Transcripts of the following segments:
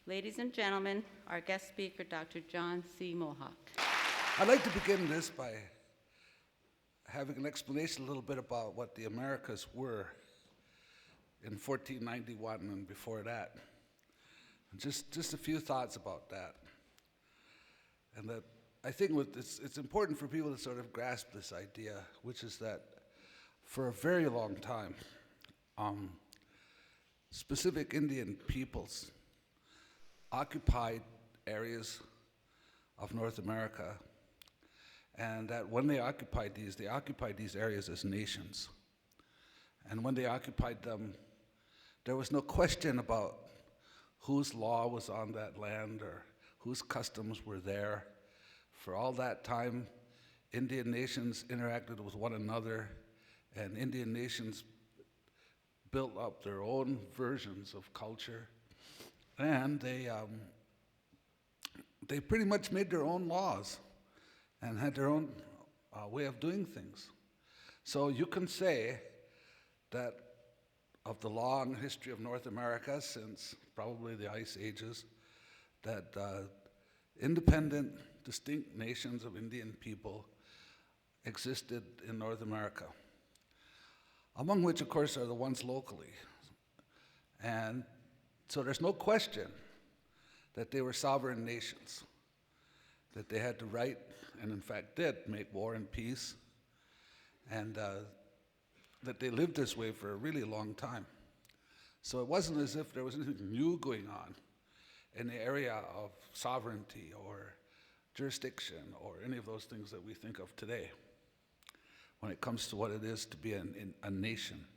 Ladies and gentlemen, our guest speaker, Dr. John C. Mohawk. I'd like to begin this by having an explanation a little bit about what the Americas were in 1491 and before that. And just a few thoughts about that. And that I think it's important for people to sort of grasp this idea, which is that for a very long time, specific Indian peoples occupied areas of North America, and that when they occupied these areas as nations. And when they occupied them, there was no question about whose law was on that land or whose customs were there. For all that time, Indian nations interacted with one another, and Indian nations built up their own versions of culture, and they pretty much made their own laws and had their own way of doing things. So you can say that of the long history of North America since probably the Ice Ages, that independent, distinct nations of Indian people existed in North America, among which, of course, are the ones locally. And so there's no question that they were sovereign nations, that they had the right, and in fact did, make war and peace, and that they lived this way for a really long time. So it wasn't as if there was anything new going on in the area of sovereignty or jurisdiction or any of those things that we think of today when it comes to what it is to be a nation.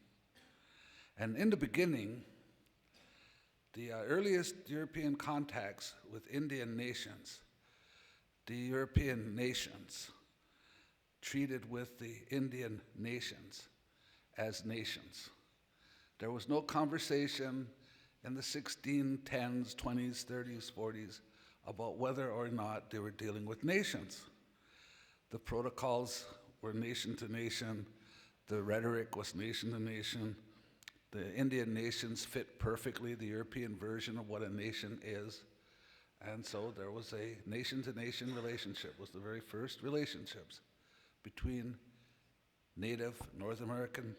And in the beginning, the earliest European contacts with Indian nations, the European nations treated with the Indian nations as nations. There was no conversation in the 1610s, 20s, 30s, 40s about whether or not they were dealing with nations. The protocols were nation to nation, the rhetoric was nation to nation. The Indian nations fit perfectly the European version of what a nation is. And so there was a nation-to-nation relationship, was the very first relationships between native North American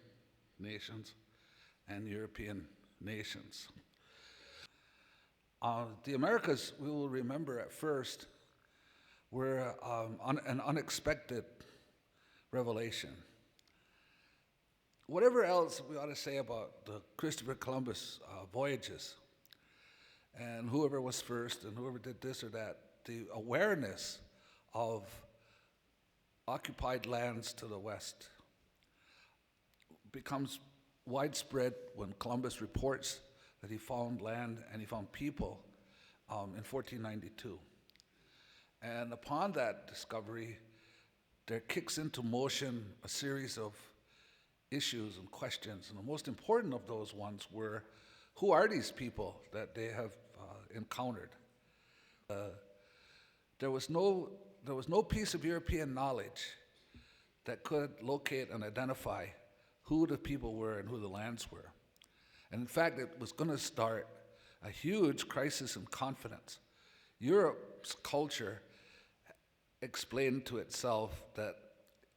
nations and European nations. The Americas, we will remember at first, were an unexpected revelation. Whatever else we ought to say about the Christopher Columbus voyages, and whoever was first and whoever did this or that, the awareness of occupied lands to the west becomes widespread when Columbus reports that he found land and he found people in 1492. And upon that discovery, there kicks into motion a series of issues and questions, and the most important of those ones were, who are these people that they have encountered? There was no piece of European knowledge that could locate and identify who the people were and who the lands were. And in fact, it was going to start a huge crisis in confidence. Europe's culture explained to itself that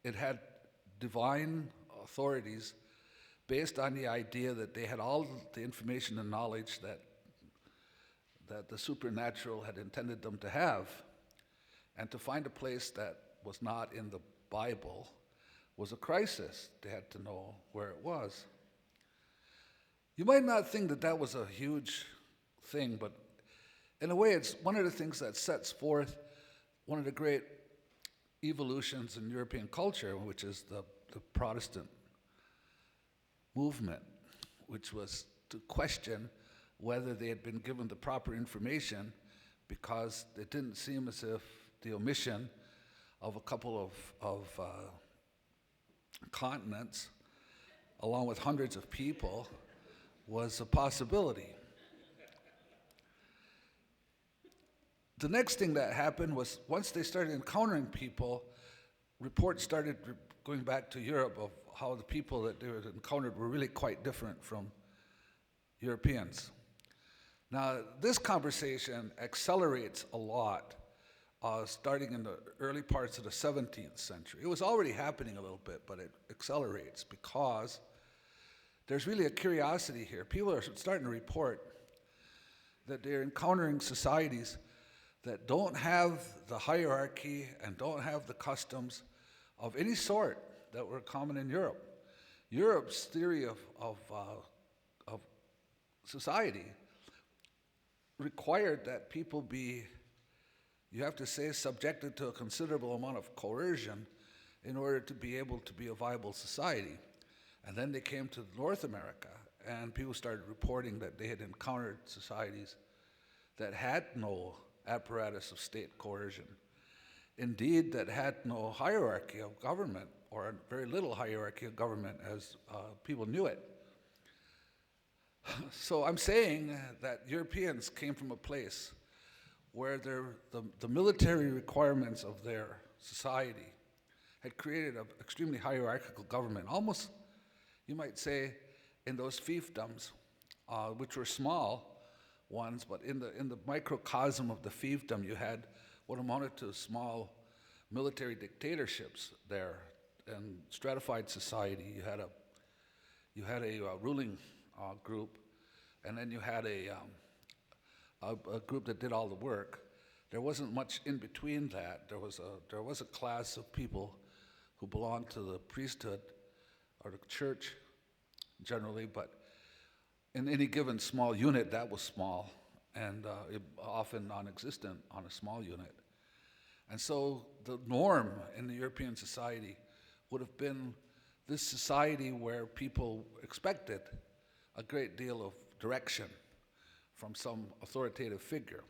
it had divine authorities based on the idea that they had all the information and knowledge that the supernatural had intended them to have. And to find a place that was not in the Bible was a crisis. They had to know where it was. You might not think that that was a huge thing, but in a way it's one of the things that sets forth one of the great evolutions in European culture, which is the Protestant movement, which was to question whether they had been given the proper information, because it didn't seem as if the omission of a couple of continents, along with hundreds of people, was a possibility. The next thing that happened was, once they started encountering people, reports started going back to Europe of how the people that they had encountered were really quite different from Europeans. Now, this conversation accelerates a lot, starting in the early parts of the 17th century. It was already happening a little bit, but it accelerates because there's really a curiosity here. People are starting to report that they're encountering societies that don't have the hierarchy and don't have the customs of any sort that were common in Europe. Europe's theory of society required that people be, you have to say, subjected to a considerable amount of coercion in order to be able to be a viable society. And then they came to North America, and people started reporting that they had encountered societies that had no apparatus of state coercion. Indeed, that had no hierarchy of government, or very little hierarchy of government as people knew it. So I'm saying that Europeans came from a place where the military requirements of their society had created an extremely hierarchical government, almost, you might say, in those fiefdoms, which were small ones, but in the microcosm of the fiefdom, you had what amounted to small military dictatorships there, and stratified society. You had a ruling group, and then you had a group that did all the work. There wasn't much in between that. There was a class of people who belonged to the priesthood or the church generally, but in any given small unit, that was small, and often non-existent on a small unit. And so the norm in the European society would have been this society where people expected a great deal of direction from some authoritative figure.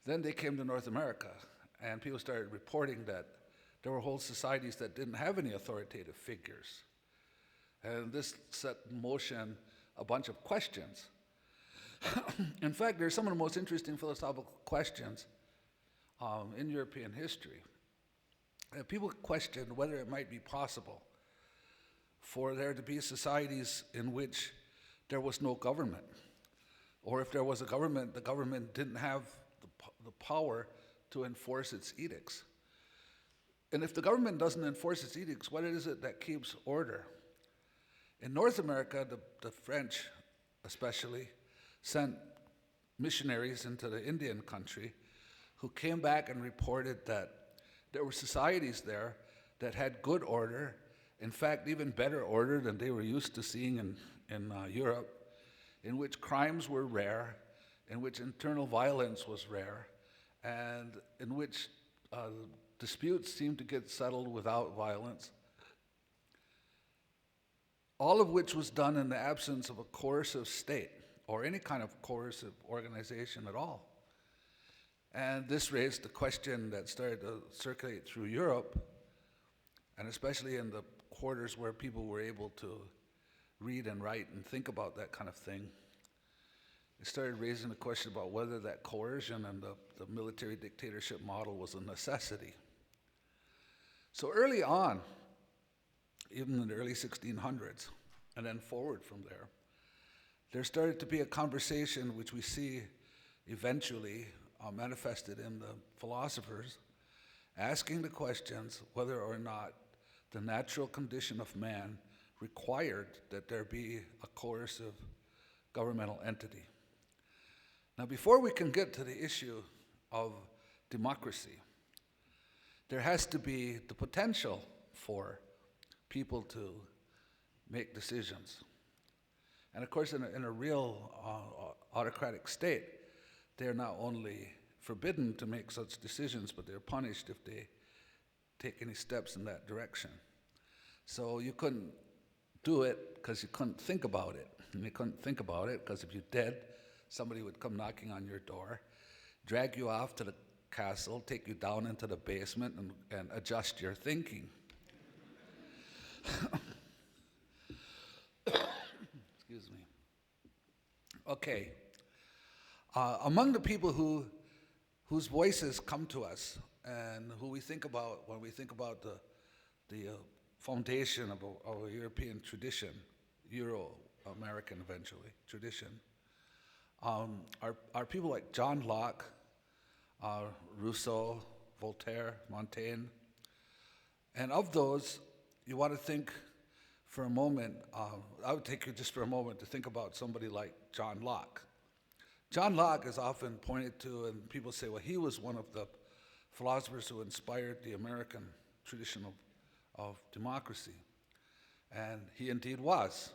Then they came to North America, and people started reporting that there were whole societies that didn't have any authoritative figures. And this set in motion a bunch of questions. In fact, they're some of the most interesting philosophical questions in European history. People questioned whether it might be possible for there to be societies in which there was no government, or if there was a government, the government didn't have the power to enforce its edicts. And if the government doesn't enforce its edicts, what is it that keeps order? In North America, the French especially sent missionaries into the Indian country who came back and reported that there were societies there that had good order, in fact, even better order than they were used to seeing in Europe, in which crimes were rare, in which internal violence was rare, and in which disputes seemed to get settled without violence, all of which was done in the absence of a coercive state or any kind of coercive organization at all. And this raised the question that started to circulate through Europe, and especially in the quarters where people were able to read and write and think about that kind of thing. It started raising the question about whether that coercion and the military dictatorship model was a necessity. So early on, even in the early 1600s, and then forward from there started to be a conversation which we see eventually manifested in the philosophers, asking the questions whether or not the natural condition of man required that there be a coercive governmental entity. Now, before we can get to the issue of democracy, there has to be the potential for people to make decisions. And of course, in a real autocratic state, they're not only forbidden to make such decisions, but they're punished if they take any steps in that direction. So you couldn't do it because you couldn't think about it. And you couldn't think about it because if you did, somebody would come knocking on your door, drag you off to the castle, take you down into the basement, and adjust your thinking. Excuse me. Okay. Among the people whose voices come to us and who we think about when we think about the foundation of a European tradition, Euro-American eventually, tradition, are people like John Locke, Rousseau, Voltaire, Montaigne. And of those, you want to think for a moment, I would take you just for a moment to think about somebody like John Locke. John Locke is often pointed to, and people say, well, he was one of the philosophers who inspired the American tradition of democracy. And he indeed was.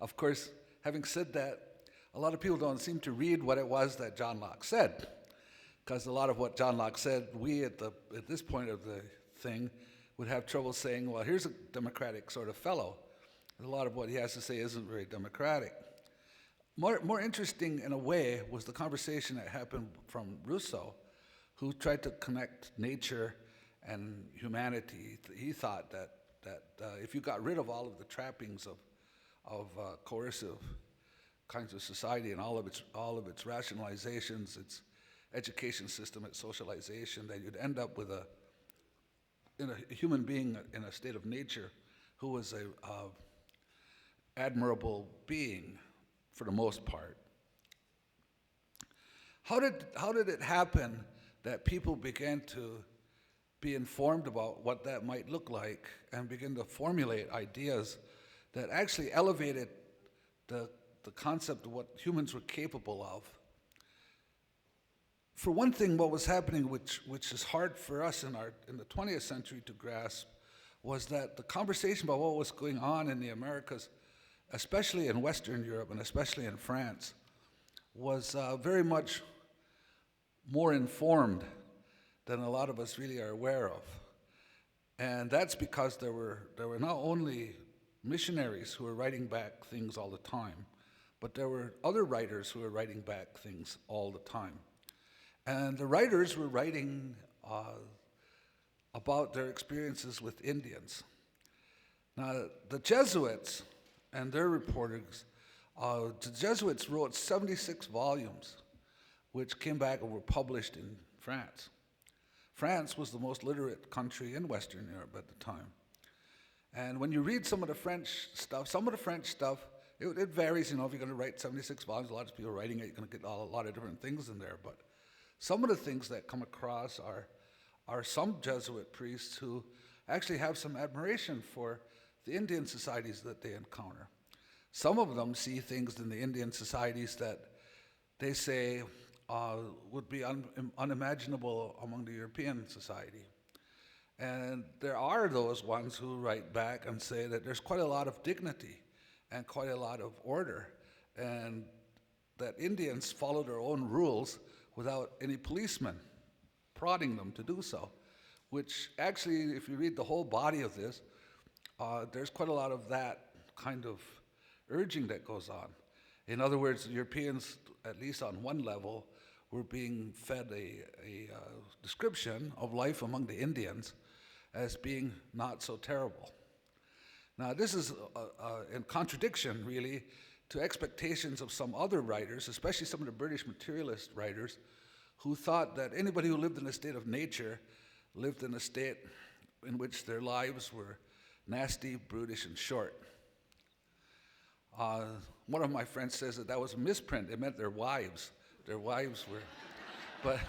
Of course, having said that, a lot of people don't seem to read what it was that John Locke said, because a lot of what John Locke said, we at this point of the thing would have trouble saying, well, here's a democratic sort of fellow. And a lot of what he has to say isn't very democratic. More interesting in a way was the conversation that happened from Rousseau, who tried to connect nature and humanity. He thought that if you got rid of all of the trappings of coercive kinds of society and all of its rationalizations, its education system, its socialization, that you'd end up with a human being in a state of nature who was a admirable being for the most part. How did it happen that people began to be informed about what that might look like and begin to formulate ideas that actually elevated the concept of what humans were capable of? For one thing, what was happening, which is hard for us in the 20th century to grasp, was that the conversation about what was going on in the Americas, especially in Western Europe and especially in France, was very much more informed than a lot of us really are aware of. And that's because there were not only missionaries who were writing back things all the time, but there were other writers who were writing back things all the time. And the writers were writing about their experiences with Indians. Now, the Jesuits and their reporters, the Jesuits wrote 76 volumes, which came back and were published in France. France was the most literate country in Western Europe at the time. And when you read some of the French stuff, it varies. If you're going to write 76 volumes, a lot of people are writing it, you're going to get a lot of different things in there. But some of the things that come across are some Jesuit priests who actually have some admiration for the Indian societies that they encounter. Some of them see things in the Indian societies that they say would be unimaginable among the European society. And there are those ones who write back and say that there's quite a lot of dignity and quite a lot of order, and that Indians follow their own rules without any policemen prodding them to do so, which actually, if you read the whole body of this, there's quite a lot of that kind of urging that goes on. In other words, Europeans, at least on one level, were being fed a description of life among the Indians as being not so terrible. Now, this is in contradiction, really, to expectations of some other writers, especially some of the British materialist writers, who thought that anybody who lived in a state of nature lived in a state in which their lives were nasty, brutish, and short. One of my friends says that was a misprint. It meant their wives. Their wives were, but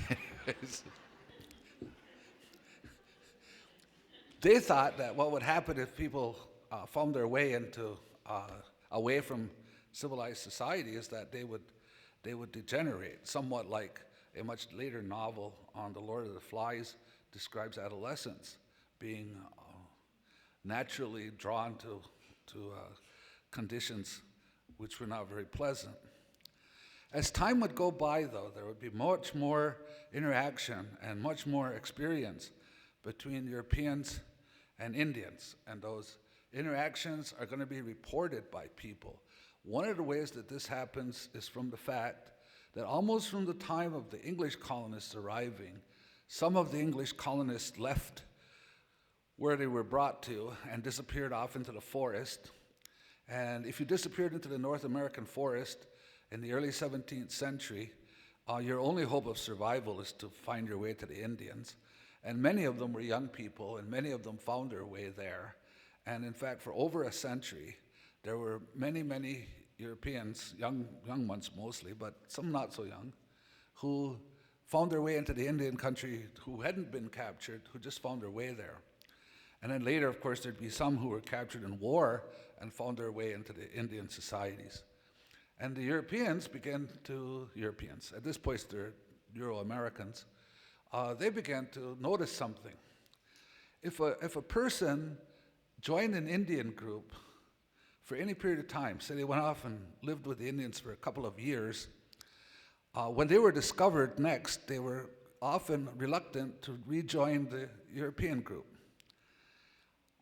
anyways, they thought that what would happen if people found their way into away from civilized society is that they would degenerate, somewhat like a much later novel on The Lord of the Flies describes adolescents being naturally drawn to conditions which were not very pleasant. As time would go by, though, there would be much more interaction and much more experience between Europeans and Indians, and those interactions are going to be reported by people. One of the ways that this happens is from the fact that almost from the time of the English colonists arriving, some of the English colonists left where they were brought to and disappeared off into the forest. And if you disappeared into the North American forest in the early 17th century, your only hope of survival is to find your way to the Indians. And many of them were young people, and many of them found their way there. And in fact, for over a century, there were many, many Europeans, young ones mostly, but some not so young, who found their way into the Indian country who hadn't been captured, who just found their way there. And then later, of course, there'd be some who were captured in war and found their way into the Indian societies. And the Europeans, at this point they're Euro-Americans, they began to notice something. If a person joined an Indian group for any period of time, say they went off and lived with the Indians for a couple of years, when they were discovered next, they were often reluctant to rejoin the European group.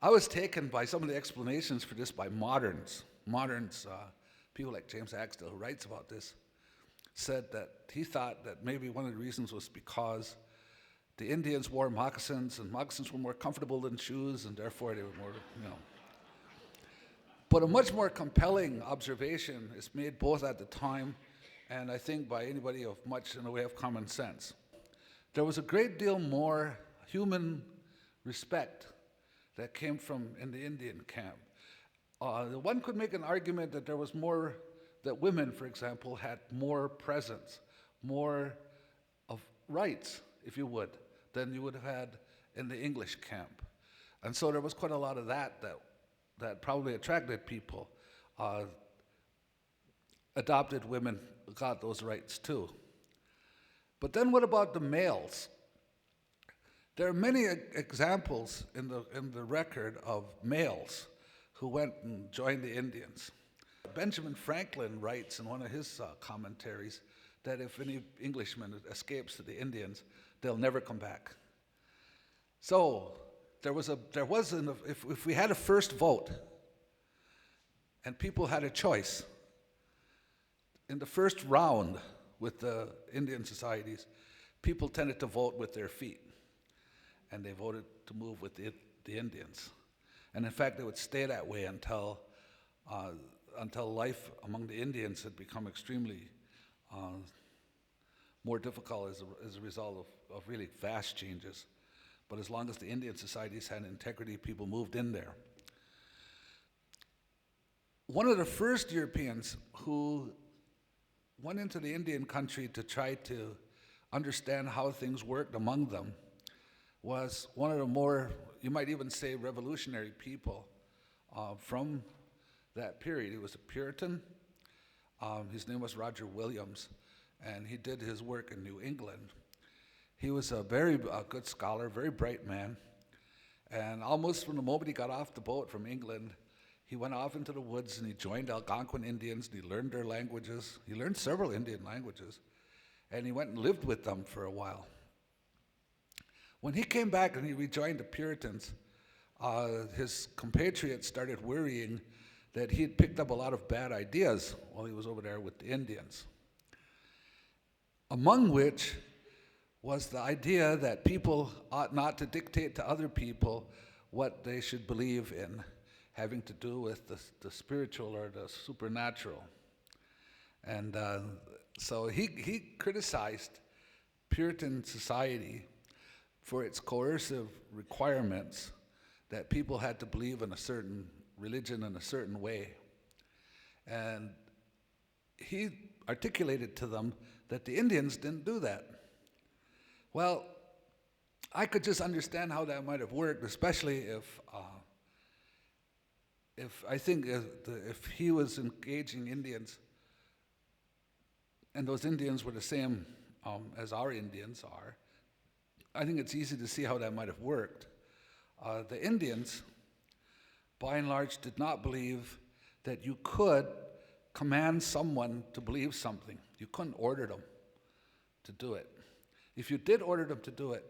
I was taken by some of the explanations for this by moderns. People like James Axtell, who writes about this, said that he thought that maybe one of the reasons was because the Indians wore moccasins, and moccasins were more comfortable than shoes, and therefore they were more, But a much more compelling observation is made both at the time and I think by anybody of much in the way of common sense. There was a great deal more human respect that came from in the Indian camp. One could make an argument that there was more, that women, for example, had more presence, more of rights, if you would, than you would have had in the English camp. And so there was quite a lot of that probably attracted people. Adopted women got those rights too. But then what about the males? There are many examples in the record of males who went and joined the Indians. Benjamin Franklin writes in one of his commentaries that if any Englishman escapes to the Indians, they'll never come back. So if we had a first vote and people had a choice, in the first round with the Indian societies, people tended to vote with their feet, and they voted to move with the Indians. And in fact, they would stay that way until life among the Indians had become extremely more difficult as a result of really vast changes. But as long as the Indian societies had integrity, people moved in there. One of the first Europeans who went into the Indian country to try to understand how things worked among them was one of the more, you might even say, revolutionary people from that period. He was a Puritan. His name was Roger Williams, and he did his work in New England. He was a very good scholar, very bright man, and almost from the moment he got off the boat from England, he went off into the woods and he joined Algonquin Indians, and he learned their languages. He learned several Indian languages, and he went and lived with them for a while. When he came back and he rejoined the Puritans, his compatriots started worrying that he had picked up a lot of bad ideas while he was over there with the Indians, among which was the idea that people ought not to dictate to other people what they should believe in, having to do with the spiritual or the supernatural. And so he criticized Puritan society for its coercive requirements that people had to believe in a certain religion in a certain way. And he articulated to them that the Indians didn't do that. Well, I could just understand how that might have worked, especially if he was engaging Indians, and those Indians were the same as our Indians are. I think it's easy to see how that might have worked. The Indians, by and large, did not believe that you could command someone to believe something. You couldn't order them to do it. If you did order them to do it,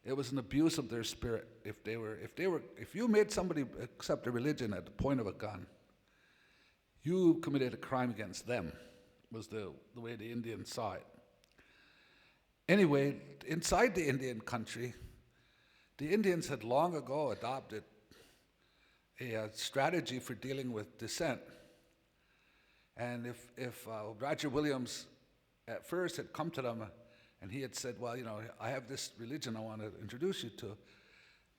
it was an abuse of their spirit. If you made somebody accept a religion at the point of a gun, you committed a crime against them, was the way the Indians saw it. Anyway, inside the Indian country, the Indians had long ago adopted a strategy for dealing with dissent. And if Roger Williams at first had come to them and he had said, well, I have this religion I want to introduce you to,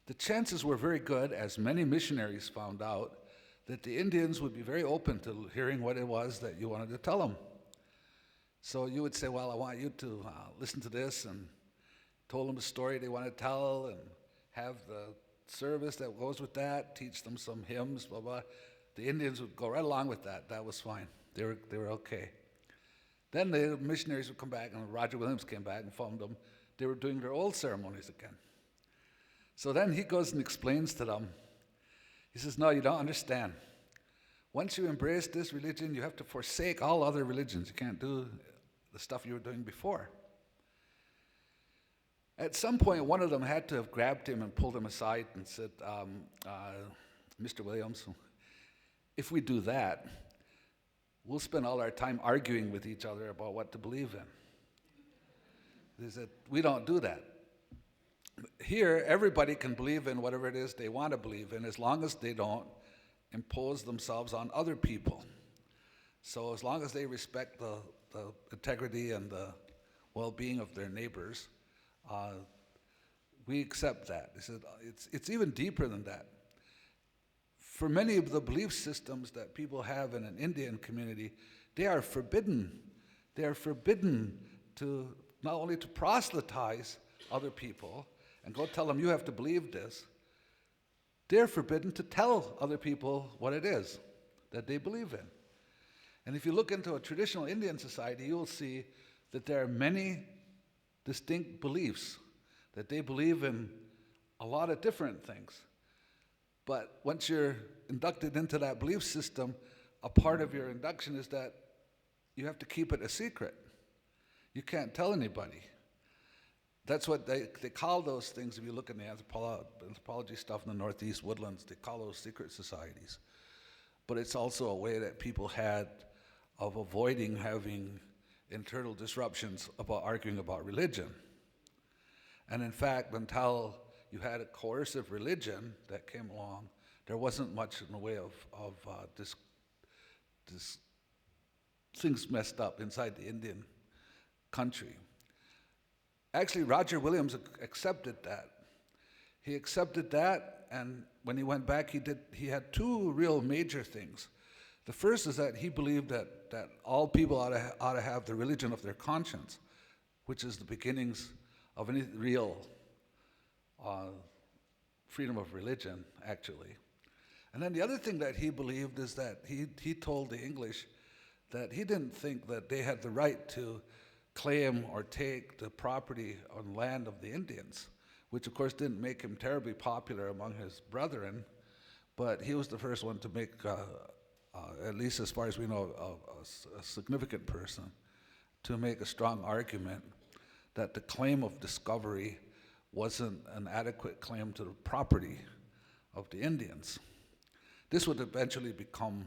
the chances were very good, as many missionaries found out, that the Indians would be very open to hearing what it was that you wanted to tell them. So you would say, well, I want you to listen to this, and told them a story they want to tell, and have the service that goes with that, teach them some hymns, blah, blah. The Indians would go right along with that. That was fine. They were okay. Then the missionaries would come back, and Roger Williams came back and found them. They were doing their old ceremonies again. So then he goes and explains to them. He says, no, you don't understand. Once you embrace this religion, you have to forsake all other religions. You can't do the stuff you were doing before. At some point, one of them had to have grabbed him and pulled him aside and said, Mr. Williams, if we do that, we'll spend all our time arguing with each other about what to believe in. He said, we don't do that. Here, everybody can believe in whatever it is they want to believe in, as long as they don't impose themselves on other people. So as long as they respect the integrity and the well-being of their neighbors, we accept that. He said, it's even deeper than that. For many of the belief systems that people have in an Indian community, they are forbidden. They are forbidden to not only to proselytize other people and go tell them you have to believe this, they're forbidden to tell other people what it is that they believe in. And if you look into a traditional Indian society, you'll see that there are many distinct beliefs, that they believe in a lot of different things. But once you're inducted into that belief system, a part of your induction is that you have to keep it a secret. You can't tell anybody. That's what they call those things. If you look in the anthropology stuff in the Northeast Woodlands, they call those secret societies. But it's also a way that people had of avoiding having internal disruptions about arguing about religion. And in fact, until you had a coercive religion that came along, there wasn't much in the way of this things messed up inside the Indian country. Actually, Roger Williams accepted that. He accepted that, and when he went back, he had two real major things. The first is that he believed that all people ought to have the religion of their conscience, which is the beginnings of any real freedom of religion, actually. And then the other thing that he believed is that he told the English that he didn't think that they had the right to claim or take the property on land of the Indians, which of course didn't make him terribly popular among his brethren, but he was the first one to make, at least as far as we know, a significant person, to make a strong argument that the claim of discovery wasn't an adequate claim to the property of the Indians. This would eventually become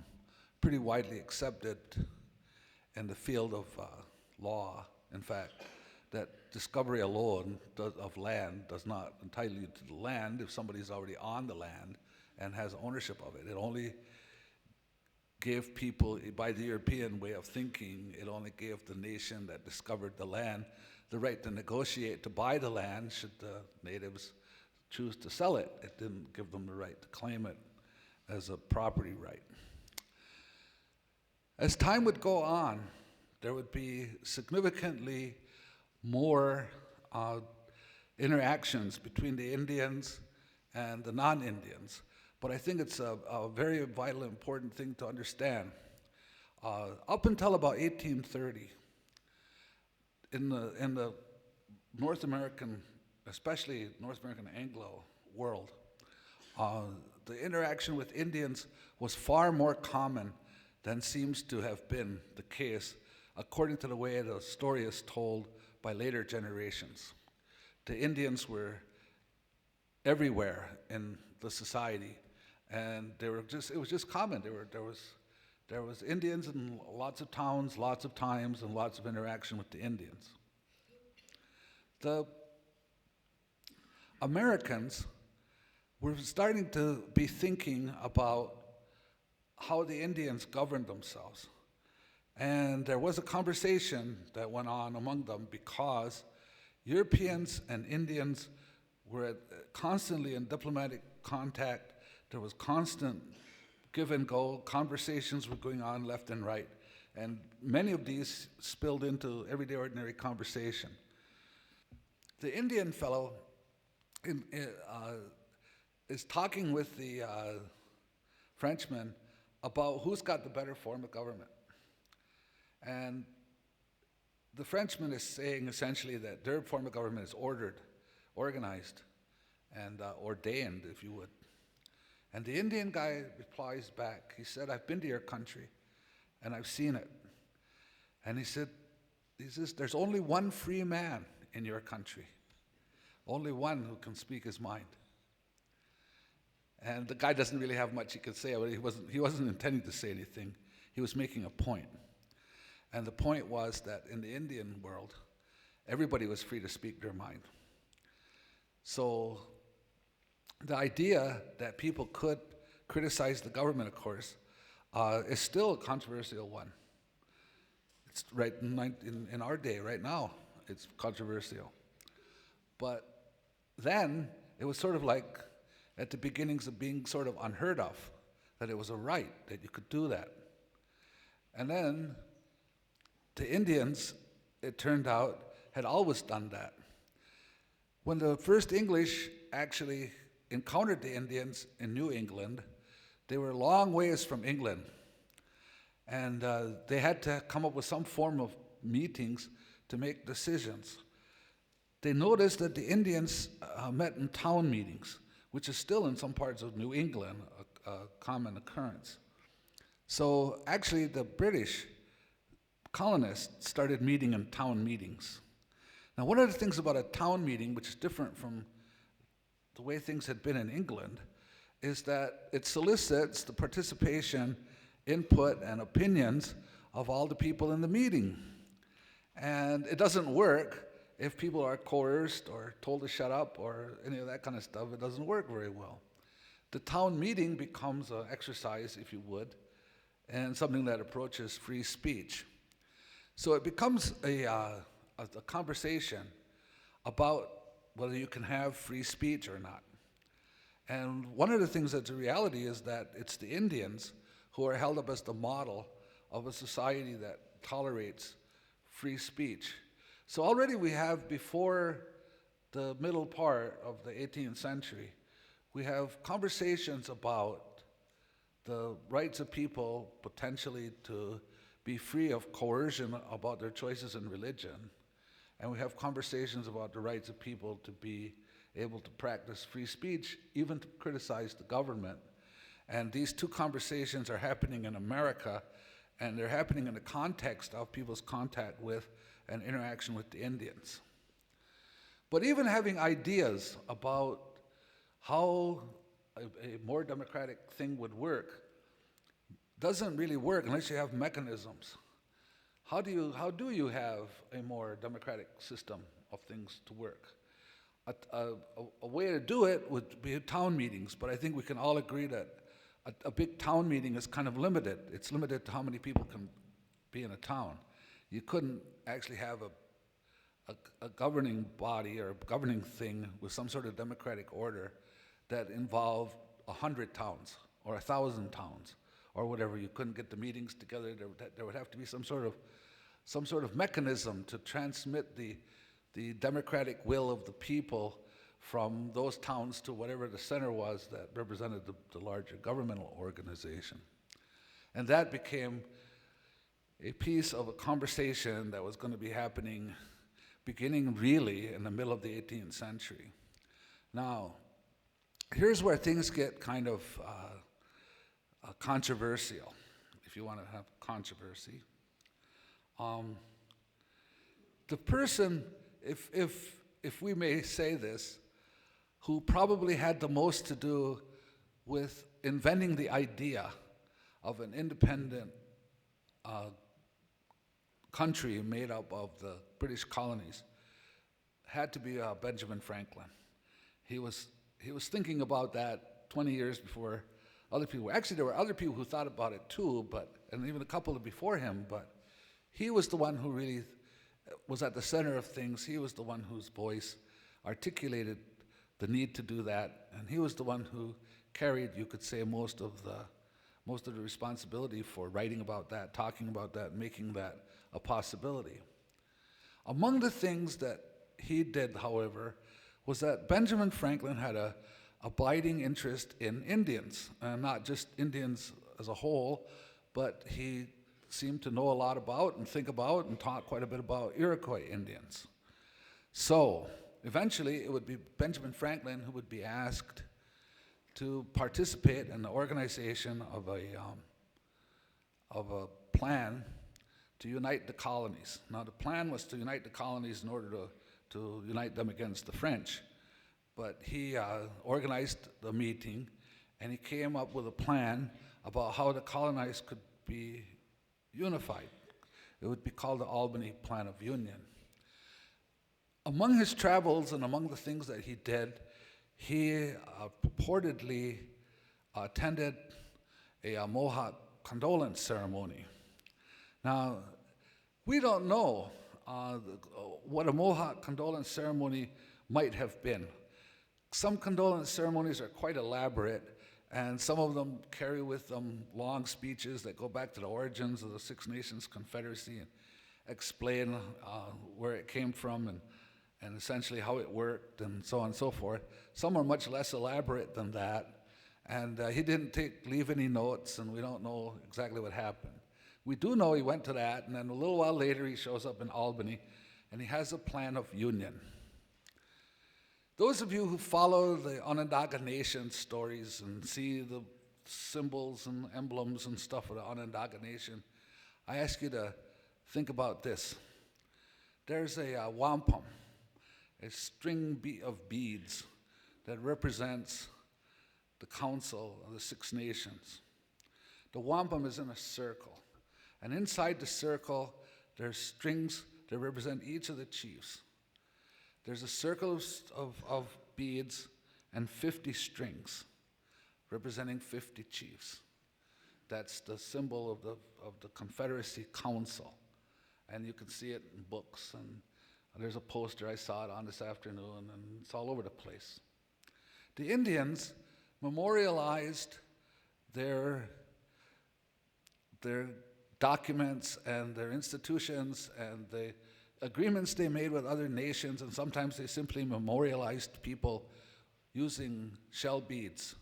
pretty widely accepted in the field of law, in fact, that discovery alone of land does not entitle you to the land if somebody's already on the land and has ownership of it. It only gave people, by the European way of thinking, it only gave the nation that discovered the land the right to negotiate to buy the land should the natives choose to sell it. It didn't give them the right to claim it as a property right. As time would go on, there would be significantly more interactions between the Indians and the non-Indians. But I think it's a very vital, important thing to understand. Up until about 1830, in the North American, especially North American Anglo world, the interaction with Indians was far more common than seems to have been the case according to the way the story is told by later generations. The Indians were everywhere in the society, and it was just common. There was Indians in lots of towns, lots of times, and lots of interaction with the Indians. The Americans were starting to be thinking about how the Indians governed themselves. And there was a conversation that went on among them because Europeans and Indians were constantly in diplomatic contact. There was constant give and go. Conversations were going on left and right. And many of these spilled into everyday ordinary conversation. The Indian fellow is talking with the Frenchman about who's got the better form of government. And the Frenchman is saying essentially that their form of government is ordered, organized, and ordained, if you would. And the Indian guy replies back. He said, I've been to your country, and I've seen it. And he says, there's only one free man in your country, only one who can speak his mind. And the guy doesn't really have much he could say, but he wasn't intending to say anything. He was making a point. And the point was that in the Indian world, everybody was free to speak their mind. So the idea that people could criticize the government, of course, is still a controversial one. It's right in our day, right now, it's controversial. But then it was sort of like at the beginnings of being sort of unheard of, that it was a right, that you could do that. And then the Indians, it turned out, had always done that. When the first English actually encountered the Indians in New England, they were a long ways from England. And they had to come up with some form of meetings to make decisions. They noticed that the Indians met in town meetings, which is still in some parts of New England a common occurrence. So actually the British colonists started meeting in town meetings. Now one of the things about a town meeting, which is different from the way things had been in England, is that it solicits the participation, input, and opinions of all the people in the meeting. And it doesn't work if people are coerced or told to shut up or any of that kind of stuff. It doesn't work very well. The town meeting becomes an exercise, if you would, and something that approaches free speech. So it becomes a conversation about whether you can have free speech or not. And one of the things that's a reality is that it's the Indians who are held up as the model of a society that tolerates free speech. So already we have, before the middle part of the 18th century, we have conversations about the rights of people potentially to be free of coercion about their choices in religion. And we have conversations about the rights of people to be able to practice free speech, even to criticize the government. And these two conversations are happening in America, and they're happening in the context of people's contact with and interaction with the Indians. But even having ideas about how a more democratic thing would work doesn't really work unless you have mechanisms. How do you have a more democratic system of things to work? A way to do it would be town meetings, but I think we can all agree that a big town meeting is kind of limited. It's limited to how many people can be in a town. You couldn't actually have a governing body or a governing thing with some sort of democratic order that involved 100 towns or 1,000 towns or whatever. You couldn't get the meetings together. There would have to be some sort of mechanism to transmit the democratic will of the people from those towns to whatever the center was that represented the larger governmental organization. And that became a piece of a conversation that was going to be happening beginning really in the middle of the 18th century. Now, here's where things get kind of controversial, if you want to have controversy. The person, if we may say this, who probably had the most to do with inventing the idea of an independent country made up of the British colonies had to be Benjamin Franklin. He was thinking about that 20 years before other people. Actually, there were other people who thought about it too, and even a couple before him, but he was the one who really was at the center of things. He was the one whose voice articulated the need to do that, and he was the one who carried, you could say, most of most of the responsibility for writing about that, talking about that, making that a possibility. Among the things that he did, however, was that Benjamin Franklin had a abiding interest in Indians, and not just Indians as a whole, but he seemed to know a lot about and think about and talk quite a bit about Iroquois Indians. So eventually it would be Benjamin Franklin who would be asked to participate in the organization of a plan to unite the colonies. Now the plan was to unite the colonies in order to unite them against the French, but he organized the meeting and he came up with a plan about how the colonized could be unified. It would be called the Albany Plan of Union. Among his travels and among the things that he did, he purportedly attended a Mohawk condolence ceremony. Now, we don't know what a Mohawk condolence ceremony might have been. Some condolence ceremonies are quite elaborate, and some of them carry with them long speeches that go back to the origins of the Six Nations Confederacy and explain where it came from and essentially how it worked and so on and so forth. Some are much less elaborate than that, and he didn't leave any notes, and we don't know exactly what happened. We do know he went to that, and then a little while later he shows up in Albany, and he has a plan of union. Those of you who follow the Onondaga Nation stories and see the symbols and emblems and stuff of the Onondaga Nation, I ask you to think about this. There's a wampum, a string of beads that represents the Council of the Six Nations. The wampum is in a circle, and inside the circle there's strings that represent each of the chiefs. There's a circle of beads and 50 strings representing 50 chiefs. That's the symbol of the Confederacy Council. And you can see it in books, and there's a poster I saw it on this afternoon, and it's all over the place. The Indians memorialized their documents and their institutions and the agreements they made with other nations, and sometimes they simply memorialized people using shell beads.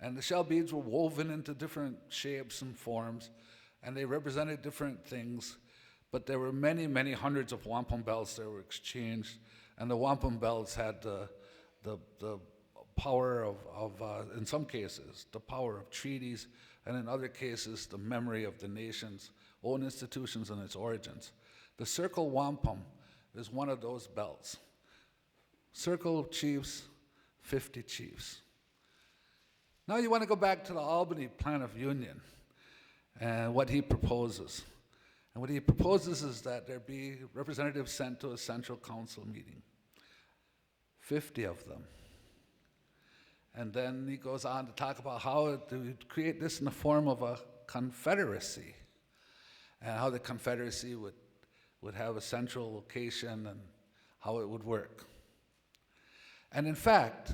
And the shell beads were woven into different shapes and forms, and they represented different things, but there were many, many hundreds of wampum bells that were exchanged, and the wampum bells had the power of in some cases, the power of treaties, and in other cases, the memory of the nation's own institutions and its origins. The circle wampum is one of those bells. Circle chiefs, 50 chiefs. Now you want to go back to the Albany Plan of Union and what he proposes. And what he proposes is that there be representatives sent to a central council meeting, 50 of them. And then he goes on to talk about how to create this in the form of a confederacy, and how the confederacy would have a central location and how it would work. And in fact,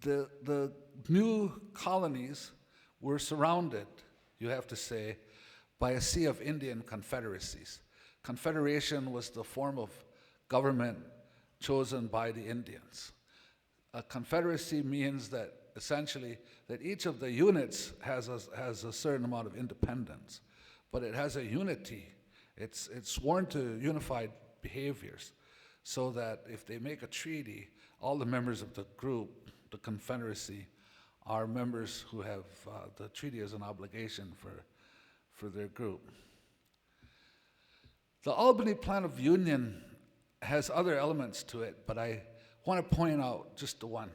the new colonies were surrounded, you have to say, by a sea of Indian confederacies. Confederation was the form of government chosen by the Indians. A confederacy means that essentially that each of the units has a certain amount of independence, but it has a unity. It's sworn to unified behaviors, so that if they make a treaty, all the members of the group, the confederacy, are members who have the treaty as an obligation for their group. The Albany Plan of Union has other elements to it, but I want to point out just the one.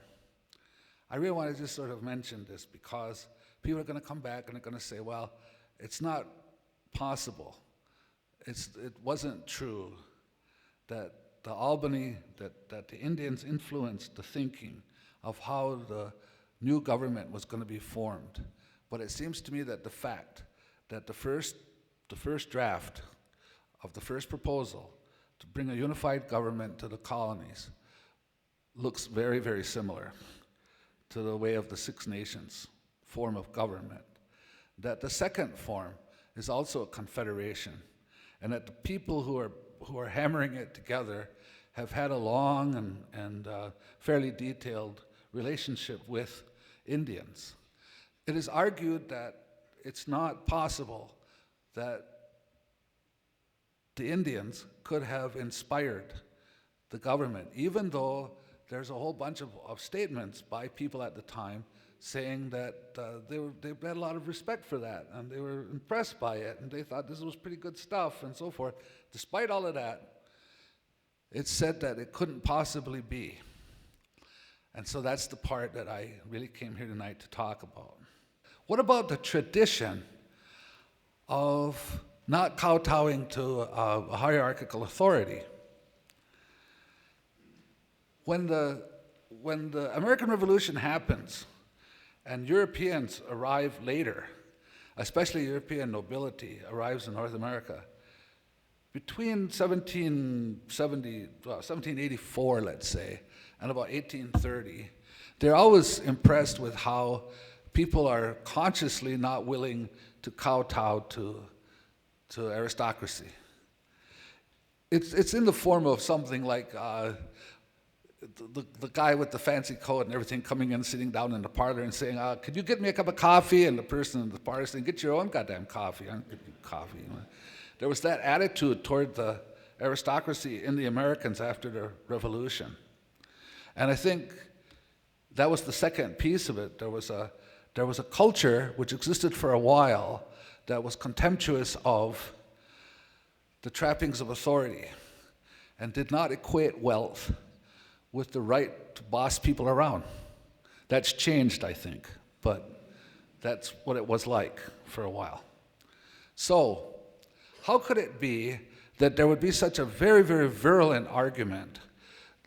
I really want to just sort of mention this because people are going to come back and they're going to say, well, it's not possible. It wasn't true that the Albany, that the Indians influenced the thinking of how the new government was going to be formed. But it seems to me that the fact that the first draft of the first proposal to bring a unified government to the colonies looks very, very similar to the way of the Six Nations form of government, that the second form is also a confederation, and that the people who are hammering it together have had a long and fairly detailed relationship with Indians. It is argued that it's not possible that the Indians could have inspired the government, even though there's a whole bunch of statements by people at the time saying that they had a lot of respect for that, and they were impressed by it, and they thought this was pretty good stuff, and so forth. Despite all of that, it's said that it couldn't possibly be. And so that's the part that I really came here tonight to talk about. What about the tradition of not kowtowing to a hierarchical authority? When the American Revolution happens and Europeans arrive later, especially European nobility arrives in North America, between 1784, let's say, and about 1830, they're always impressed with how people are consciously not willing to kowtow to aristocracy. It's in the form of something like the guy with the fancy coat and everything coming in, sitting down in the parlor and saying, could you get me a cup of coffee? And the person in the parlor saying, get your own goddamn coffee. I don't give you coffee. There was that attitude toward the aristocracy in the Americans after the Revolution. And I think that was the second piece of it. There was a culture which existed for a while that was contemptuous of the trappings of authority and did not equate wealth with the right to boss people around. That's changed, I think, but that's what it was like for a while. So, how could it be that there would be such a very, very virulent argument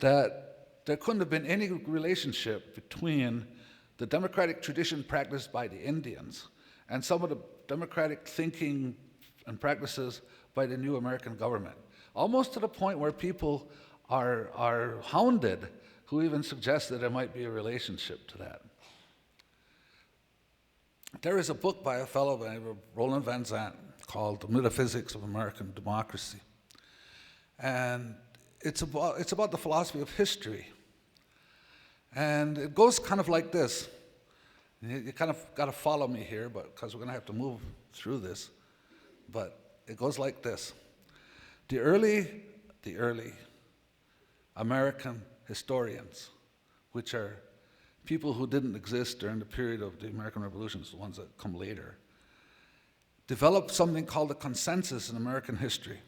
that there couldn't have been any relationship between the democratic tradition practiced by the Indians and some of the democratic thinking and practices by the new American government? Almost to the point where people are hounded who even suggest that there might be a relationship to that. There is a book by a fellow by the name of Roland Van Zandt called The Metaphysics of American Democracy. And it's about the philosophy of history. And it goes kind of like this. You kind of got to follow me here, but because we're going to have to move through this. But it goes like this. The early American historians, which are people who didn't exist during the period of the American Revolution, the ones that come later, developed something called a consensus in American history.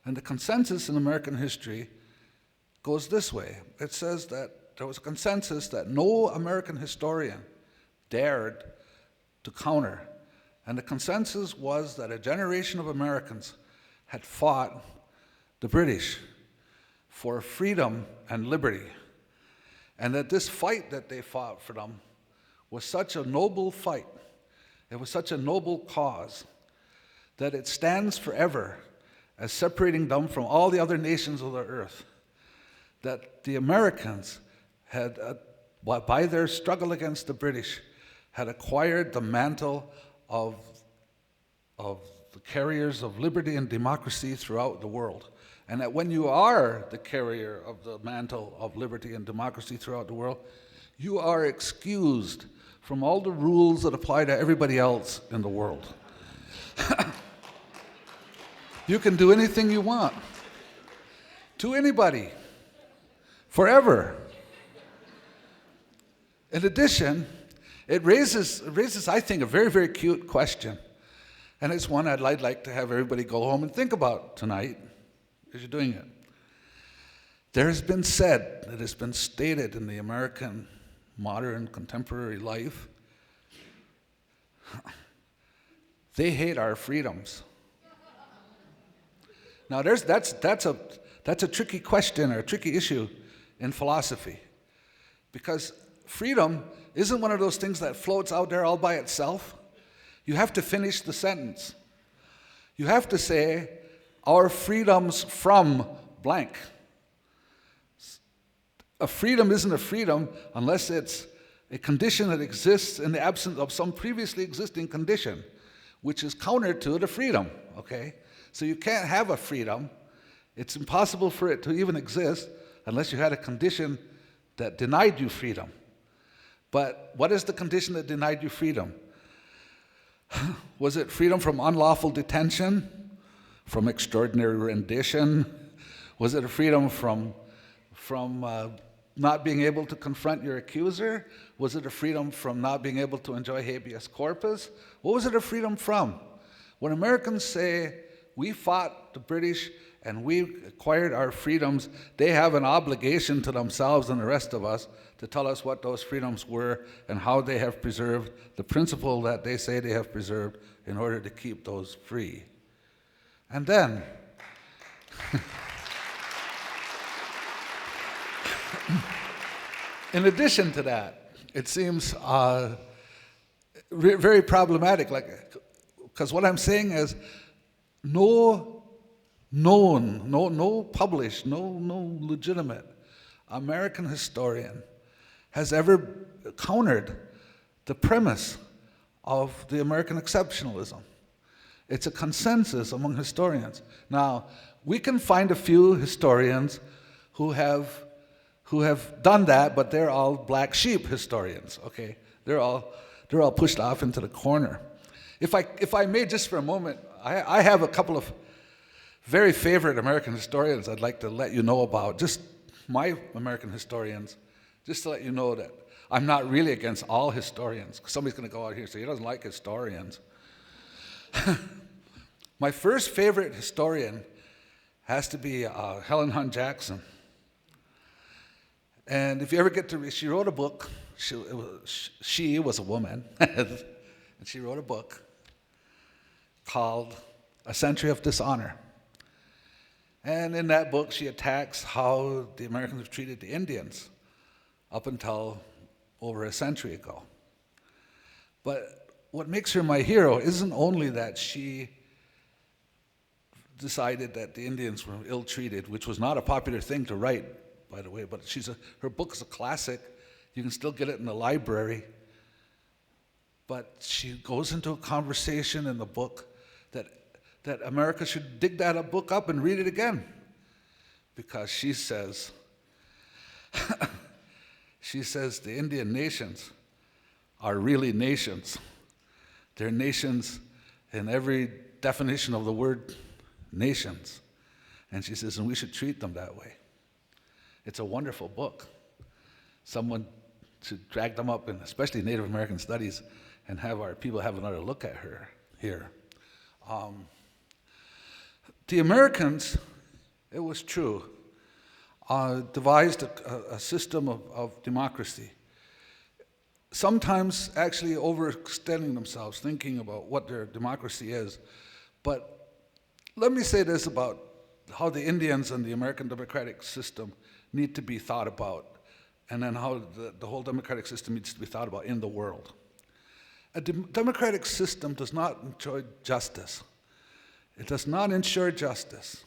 And the consensus in American history goes this way. It says that there was a consensus that no American historian dared to counter. And the consensus was that a generation of Americans had fought the British for freedom and liberty. And that this fight that they fought for them was such a noble fight, it was such a noble cause, that it stands forever as separating them from all the other nations of the earth. That the Americans had, by their struggle against the British, had acquired the mantle of the carriers of liberty and democracy throughout the world. And that when you are the carrier of the mantle of liberty and democracy throughout the world, you are excused from all the rules that apply to everybody else in the world. You can do anything you want to anybody, forever. In addition, it raises, I think, a very, very cute question. And it's one I'd like to have everybody go home and think about tonight as you're doing it. There has been said, it has been stated in the American modern contemporary life, they hate our freedoms. Now that's a tricky question or a tricky issue in philosophy, because freedom isn't one of those things that floats out there all by itself. You have to finish the sentence. You have to say, our freedoms from blank. A freedom isn't a freedom unless it's a condition that exists in the absence of some previously existing condition, which is counter to the freedom, okay? So you can't have a freedom. It's impossible for it to even exist unless you had a condition that denied you freedom. But what is the condition that denied you freedom? Was it freedom from unlawful detention, from extraordinary rendition? Was it a freedom from not being able to confront your accuser? Was it a freedom from not being able to enjoy habeas corpus? What was it a freedom from? When Americans say, we fought the British and we acquired our freedoms, they have an obligation to themselves and the rest of us to tell us what those freedoms were and how they have preserved the principle that they say they have preserved in order to keep those free. And then, in addition to that, it seems very problematic, because what I'm saying is no published, no legitimate American historian has ever countered the premise of the American exceptionalism. It's a consensus among historians. Now, we can find a few historians who have done that, but they're all black sheep historians, okay? They're all pushed off into the corner. If I may, just for a moment, I have a couple of very favorite American historians I'd like to let you know about, just my American historians, just to let you know that I'm not really against all historians. Somebody's going to go out here and say, he doesn't like historians. My first favorite historian has to be Helen Hunt Jackson. And if you ever get to read, she wrote a book. She was a woman, and she wrote a book called A Century of Dishonor. And in that book, she attacks how the Americans have treated the Indians up until over a century ago. But what makes her my hero isn't only that she decided that the Indians were ill-treated, which was not a popular thing to write, by the way, but her book is a classic. You can still get it in the library. But she goes into a conversation in the book that America should dig that book up and read it again. Because she says, the Indian nations are really nations. They're nations in every definition of the word nations. And she says, and we should treat them that way. It's a wonderful book. Someone should drag them up, and especially Native American studies, and have our people have another look at her here. The Americans, it was true, devised a system of democracy, sometimes actually overextending themselves, thinking about what their democracy is. But let me say this about how the Indians and the American democratic system need to be thought about, and then how the whole democratic system needs to be thought about in the world. A democratic system does not ensure justice. It does not ensure justice.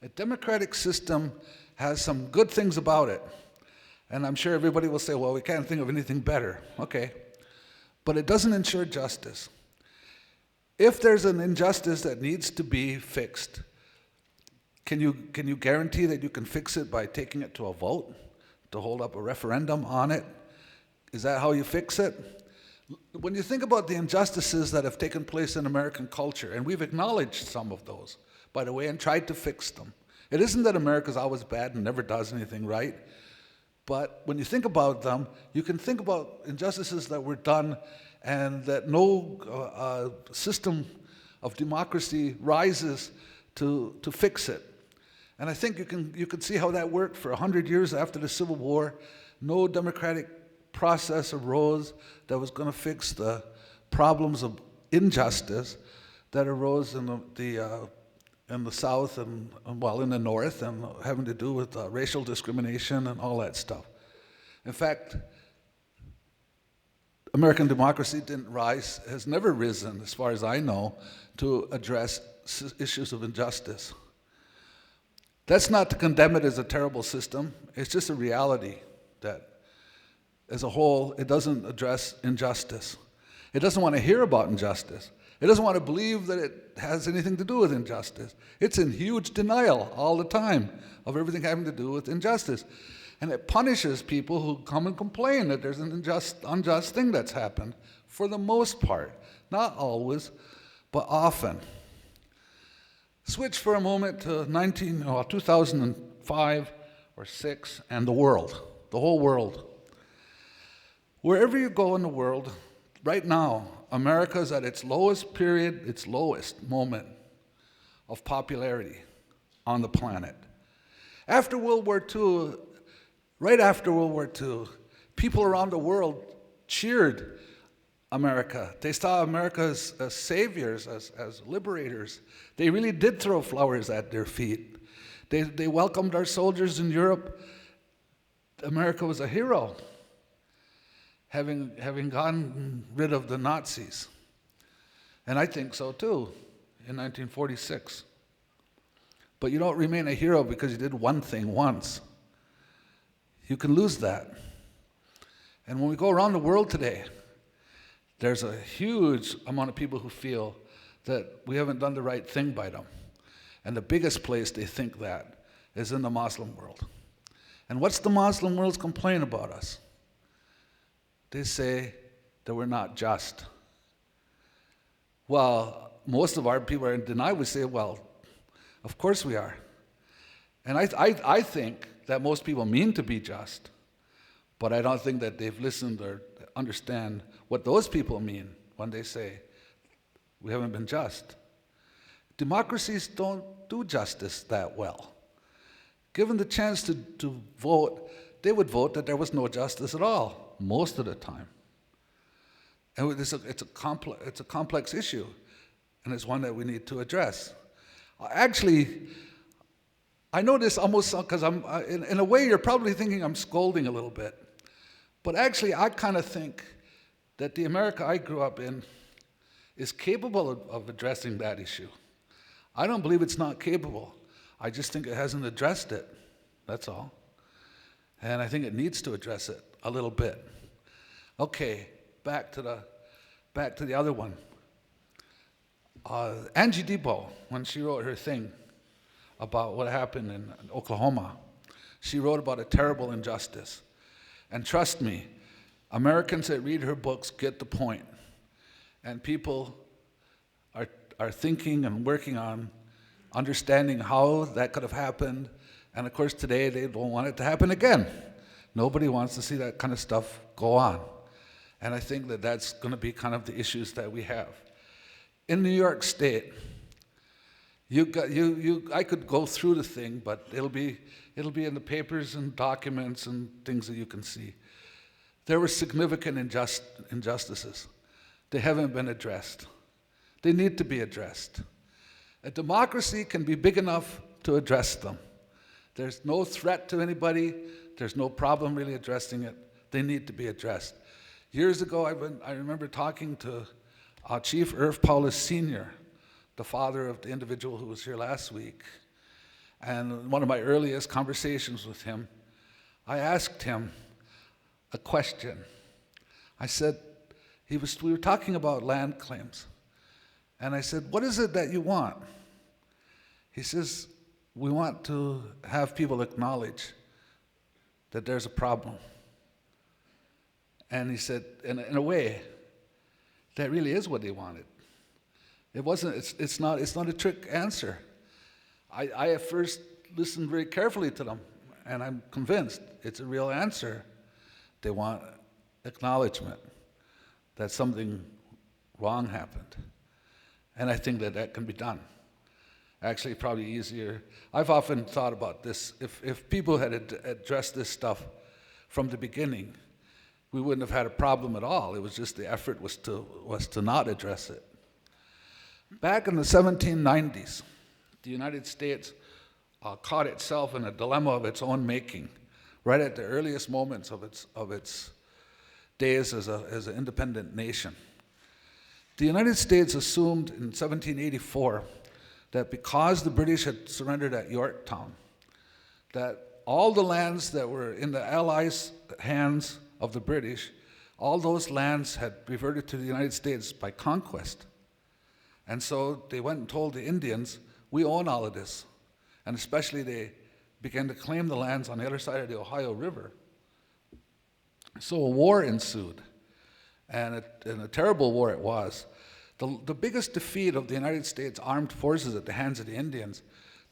A democratic system has some good things about it, and I'm sure everybody will say, well, we can't think of anything better. Okay, but it doesn't ensure justice. If there's an injustice that needs to be fixed, can you guarantee that you can fix it by taking it to a vote, to hold up a referendum on it? Is that how you fix it? When you think about the injustices that have taken place in American culture, and we've acknowledged some of those, by the way, and tried to fix them. It isn't that America's always bad and never does anything right, but when you think about them, you can think about injustices that were done and that no system of democracy rises to fix it. And I think you can see how that worked for 100 years after the Civil War. No democratic process arose that was going to fix the problems of injustice that arose in the South and in the North, and having to do with racial discrimination and all that stuff. In fact, American democracy has never risen, as far as I know, to address issues of injustice. That's not to condemn it as a terrible system. It's just a reality that as a whole, it doesn't address injustice. It doesn't want to hear about injustice. It doesn't want to believe that it has anything to do with injustice. It's in huge denial all the time of everything having to do with injustice. And it punishes people who come and complain that there's an unjust thing that's happened, for the most part. Not always, but often. Switch for a moment to 2005 or 6, and the world, the whole world. Wherever you go in the world, right now, America is at its lowest period, its lowest moment of popularity on the planet. After World War II, right after World War II, people around the world cheered America. They saw America as saviors, as liberators. They really did throw flowers at their feet. They welcomed our soldiers in Europe. America was a hero, having gotten rid of the Nazis. And I think so too, in 1946. But you don't remain a hero because you did one thing once. You can lose that. And when we go around the world today, there's a huge amount of people who feel that we haven't done the right thing by them. And the biggest place they think that is in the Muslim world. And what's the Muslim world's complaint about us? They say that we're not just. Well, most of our people are in denial. We say, well, of course we are. And I think that most people mean to be just, but I don't think that they've listened or understand what those people mean when they say we haven't been just. Democracies don't do justice that well. Given the chance to vote, they would vote that there was no justice at all, most of the time. And it's a complex issue, and it's one that we need to address. Actually, I know this almost because in a way you're probably thinking I'm scolding a little bit, but actually I kind of think that the America I grew up in is capable of addressing that issue. I don't believe it's not capable. I just think it hasn't addressed it, that's all. And I think it needs to address it a little bit. Okay, back to the other one. Angie Debo, when she wrote her thing about what happened in Oklahoma, she wrote about a terrible injustice. And trust me, Americans that read her books get the point. And people are thinking and working on understanding how that could have happened. And of course today they don't want it to happen again. Nobody wants to see that kind of stuff go on. And I think that that's going to be kind of the issues that we have. In New York State, I could go through the thing, but it'll be in the papers and documents and things that you can see. There were significant injustices. They haven't been addressed. They need to be addressed. A democracy can be big enough to address them. There's no threat to anybody. There's no problem really addressing it. They need to be addressed. Years ago, I remember talking to Chief Irv Paulus Sr., the father of the individual who was here last week. And one of my earliest conversations with him, I asked him a question. I said, we were talking about land claims. And I said, what is it that you want? He says, we want to have people acknowledge that there's a problem. And he said, in a way, that really is what they wanted. It's not a trick answer. I at first listened very carefully to them, and I'm convinced it's a real answer. They want acknowledgement that something wrong happened. And I think that can be done. Actually, probably easier. I've often thought about this. If people had addressed this stuff from the beginning, we wouldn't have had a problem at all. It was just the effort was to not address it. Back in the 1790s, the United States caught itself in a dilemma of its own making, right at the earliest moments of its days as an independent nation. The United States assumed in 1784 that because the British had surrendered at Yorktown, that all the lands that were in the Allies' hands of the British, all those lands had reverted to the United States by conquest. And so they went and told the Indians, we own all of this. And especially they began to claim the lands on the other side of the Ohio River. So a war ensued, and a terrible war it was. The biggest defeat of the United States armed forces at the hands of the Indians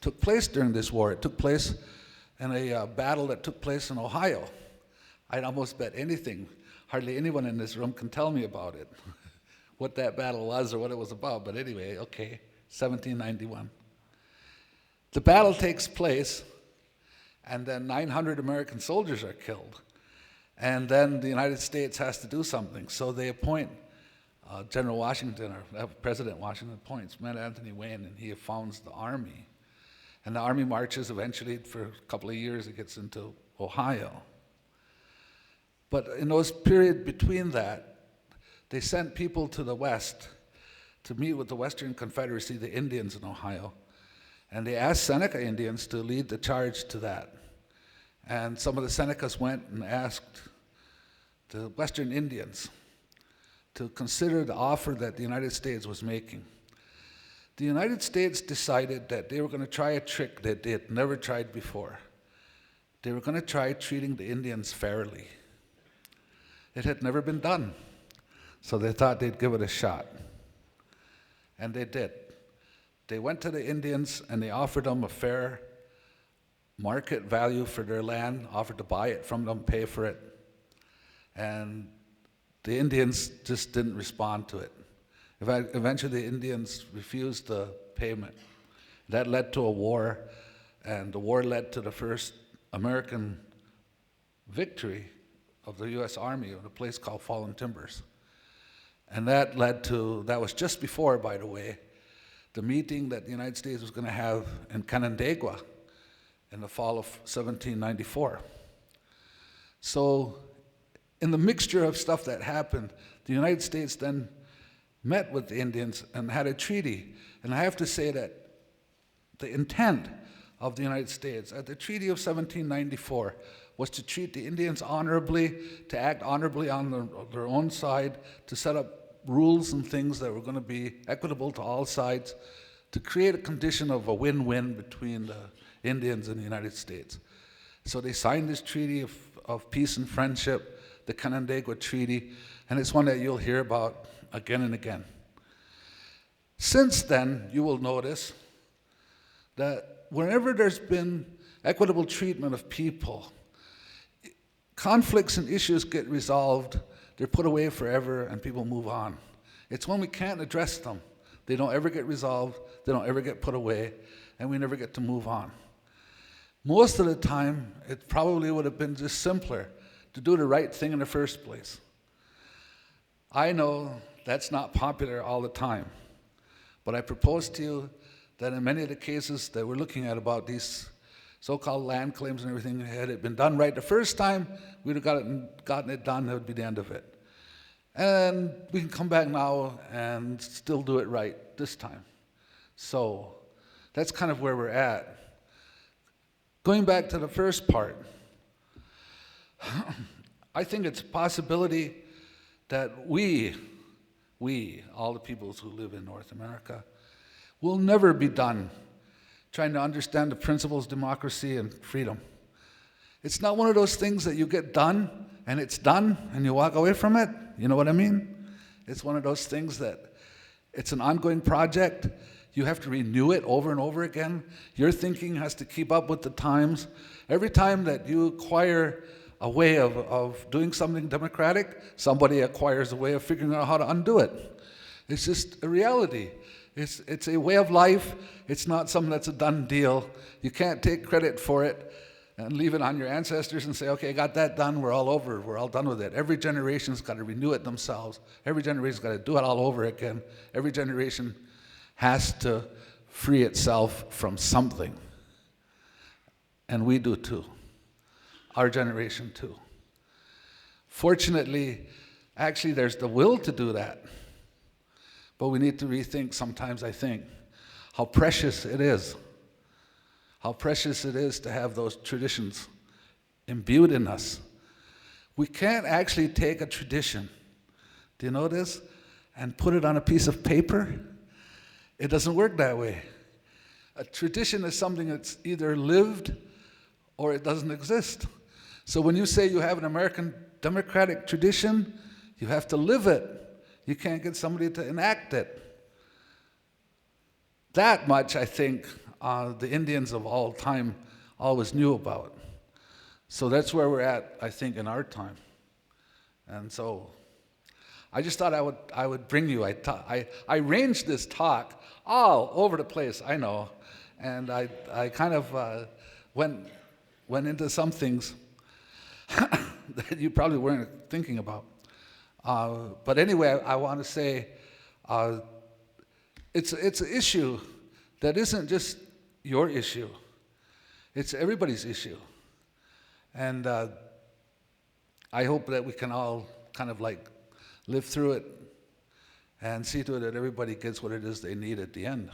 took place during this war. It took place in a battle that took place in Ohio. I'd almost bet anything. Hardly anyone in this room can tell me about it, what that battle was or what it was about. But anyway, okay, 1791. The battle takes place, and then 900 American soldiers are killed. And then the United States has to do something. So they appoint General Washington, or President Washington appoints Anthony Wayne, and he founds the Army. And the Army marches eventually for a couple of years, it gets into Ohio. But in those period between that, they sent people to the West to meet with the Western Confederacy, the Indians in Ohio. And they asked Seneca Indians to lead the charge to that. And some of the Senecas went and asked the Western Indians to consider the offer that the United States was making. The United States decided that they were going to try a trick that they had never tried before. They were going to try treating the Indians fairly. It had never been done, so they thought they'd give it a shot. And they did. They went to the Indians and they offered them a fair market value for their land, offered to buy it from them, pay for it. And the Indians just didn't respond to it. Eventually the Indians refused the payment. That led to a war, and the war led to the first American victory of the US Army at a place called Fallen Timbers. And that was just before, by the way, the meeting that the United States was going to have in Onondaga in the fall of 1794. So in the mixture of stuff that happened, the United States then met with the Indians and had a treaty. And I have to say that the intent of the United States at the Treaty of 1794 was to treat the Indians honorably, to act honorably on their own side, to set up rules and things that were going to be equitable to all sides, to create a condition of a win-win between the Indians and the United States. So they signed this treaty of peace and friendship, the Onondaga Treaty, and it's one that you'll hear about again and again. Since then, you will notice that whenever there's been equitable treatment of people, conflicts and issues get resolved, they're put away forever, and people move on. It's when we can't address them. They don't ever get resolved, they don't ever get put away, and we never get to move on. Most of the time, it probably would have been just simpler to do the right thing in the first place. I know that's not popular all the time, but I propose to you that in many of the cases that we're looking at about these so-called land claims and everything, had it been done right the first time, we'd have gotten it done, that would be the end of it. And we can come back now and still do it right this time. So that's kind of where we're at. Going back to the first part, I think it's a possibility that we, all the peoples who live in North America, will never be done trying to understand the principles of democracy and freedom. It's not one of those things that you get done and it's done and you walk away from it. You know what I mean? It's one of those things that it's an ongoing project. You have to renew it over and over again. Your thinking has to keep up with the times. Every time that you acquire a way of doing something democratic, somebody acquires a way of figuring out how to undo it. It's just a reality. It's a way of life. It's not something that's a done deal. You can't take credit for it and leave it on your ancestors and say, okay, I got that done, we're all over, we're all done with it. Every generation's got to renew it themselves. Every generation's got to do it all over again. Every generation has to free itself from something. And we do too. Our generation too. Fortunately, actually there's the will to do that. But we need to rethink sometimes, I think, how precious it is. How precious it is to have those traditions imbued in us. We can't actually take a tradition, do you know this, and put it on a piece of paper. It doesn't work that way. A tradition is something that's either lived or it doesn't exist. So when you say you have an American democratic tradition, you have to live it. You can't get somebody to enact it. That much, I think, the Indians of all time always knew about. So that's where we're at, I think, in our time. And so I just thought I would bring you. I arranged this talk all over the place, I know. And I kind of went into some things that you probably weren't thinking about. But anyway, I want to say it's an issue that isn't just your issue. It's everybody's issue. And I hope that we can all kind of like live through it and see to it that everybody gets what it is they need at the end.